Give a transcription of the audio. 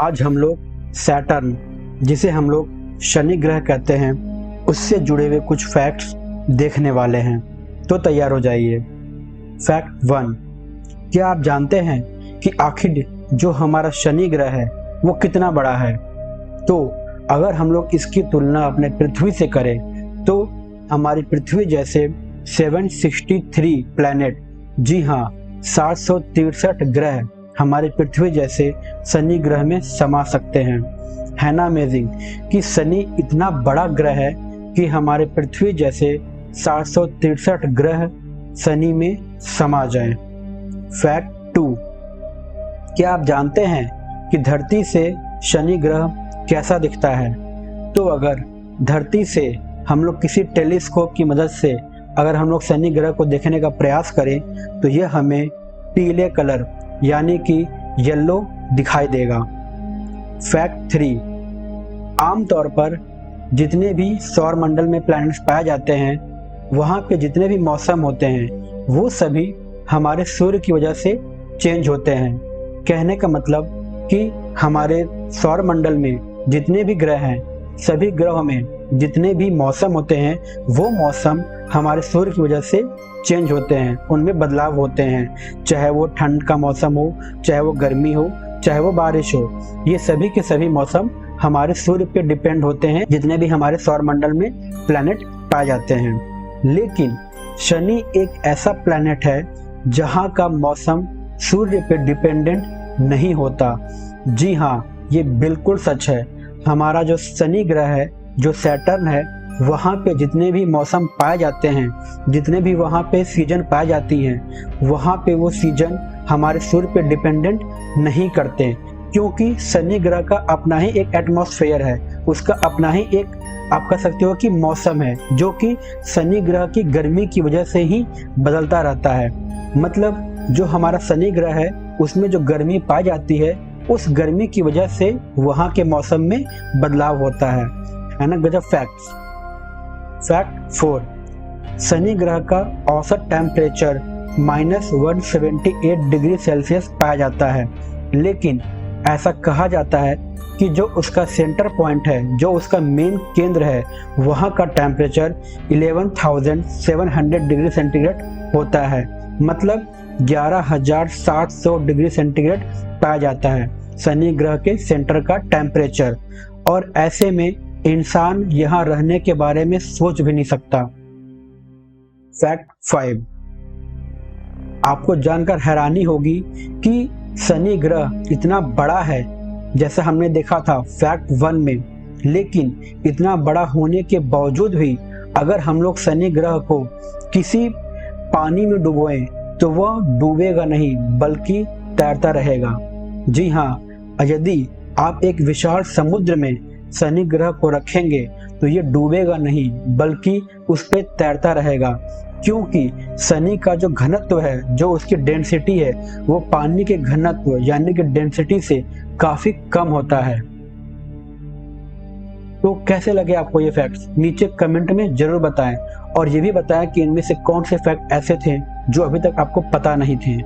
आज हम लोग सैटर्न, जिसे हम लोग शनि ग्रह कहते हैं, उससे जुड़े हुए कुछ फैक्ट्स देखने वाले हैं। तो तैयार हो जाइए। फैक्ट 1, क्या आप जानते हैं कि आखिर जो हमारा शनि ग्रह है वो कितना बड़ा है? तो अगर हम लोग इसकी तुलना अपने पृथ्वी से करें तो हमारी पृथ्वी जैसे 763 प्लैनेट, जी हाँ 763 ग्रह हमारी पृथ्वी जैसे शनि ग्रह में समा सकते हैं। है ना अमेजिंग कि शनि इतना बड़ा ग्रह है कि हमारे पृथ्वी जैसे 763 ग्रह शनि में समा जाएं। फैक्ट 2, क्या आप जानते हैं कि धरती से शनि ग्रह कैसा दिखता है? तो अगर धरती से हम लोग किसी टेलीस्कोप की मदद से अगर हम लोग शनि ग्रह को देखने का प्रयास करें तो यह हमें पीले कलर यानी कि येलो दिखाई देगा। फैक्ट 3, आमतौर पर जितने भी सौर मंडल में प्लैनेट्स पाए जाते हैं वहाँ पे जितने भी मौसम होते हैं वो सभी हमारे सूर्य की वजह से चेंज होते हैं। कहने का मतलब कि हमारे सौर मंडल में जितने भी ग्रह हैं, सभी ग्रहों में जितने भी मौसम होते हैं वो मौसम हमारे सूर्य की वजह से चेंज होते हैं, उनमें बदलाव होते हैं। चाहे वो ठंड का मौसम हो, चाहे वो गर्मी हो, चाहे वो बारिश हो, ये सभी के सभी मौसम हमारे सूर्य पे डिपेंड होते हैं, जितने भी हमारे सौर मंडल में प्लैनेट पाए जाते हैं। लेकिन शनि एक ऐसा प्लैनेट है जहाँ का मौसम सूर्य पे डिपेंडेंट नहीं होता। जी हाँ, ये बिल्कुल सच है। हमारा जो शनि ग्रह है, जो सैटर्न है, वहाँ पे जितने भी मौसम पाए जाते हैं, जितने भी वहाँ पे सीजन पाई जाती हैं, वहाँ पे वो सीजन हमारे सूर्य पे डिपेंडेंट नहीं करते, क्योंकि शनि ग्रह का अपना ही एक एटमॉस्फेयर है, उसका अपना ही एक आप कह सकते हो कि मौसम है, जो कि शनि ग्रह की गर्मी की वजह से ही बदलता रहता है। मतलब जो हमारा शनि ग्रह है उसमें जो गर्मी पाई जाती है, उस गर्मी की वजह से वहाँ के मौसम में बदलाव होता है ना। गजब फैक्ट्स। फैक्ट 4, शनि ग्रह का औसत टेम्परेचर -178 डिग्री सेल्सियस पाया जाता है, लेकिन ऐसा कहा जाता है कि जो उसका सेंटर पॉइंट है, जो उसका मेन केंद्र है, वहाँ का टेम्परेचर 11,700 डिग्री सेंटीग्रेड होता है। मतलब 11,700 डिग्री सेंटीग्रेड पाया जाता है शनि ग्रह के सेंटर का टेम्परेचर, और ऐसे में इंसान यहाँ रहने के बारे में सोच भी नहीं सकता। फैक्ट 5, आपको जानकर हैरानी होगी कि शनि ग्रह इतना बड़ा है जैसे हमने देखा था फैक्ट 1 में, लेकिन इतना बड़ा होने के बावजूद भी अगर हम लोग शनि ग्रह को किसी पानी में डुबोएं तो वह डूबेगा नहीं बल्कि तैरता रहेगा। जी हाँ, यदि आप एक विशाल समुद्र में शनि ग्रह को रखेंगे तो ये डूबेगा नहीं बल्कि उस पे तैरता रहेगा, क्योंकि शनि का जो घनत्व है, जो उसकी डेंसिटी है, वो पानी के घनत्व यानी कि डेंसिटी से काफी कम होता है। तो कैसे लगे आपको ये फैक्ट्स? नीचे कमेंट में जरूर बताएं, और ये भी बताएं कि इनमें से कौन से फैक्ट ऐसे थे जो अभी तक आपको पता नहीं थे।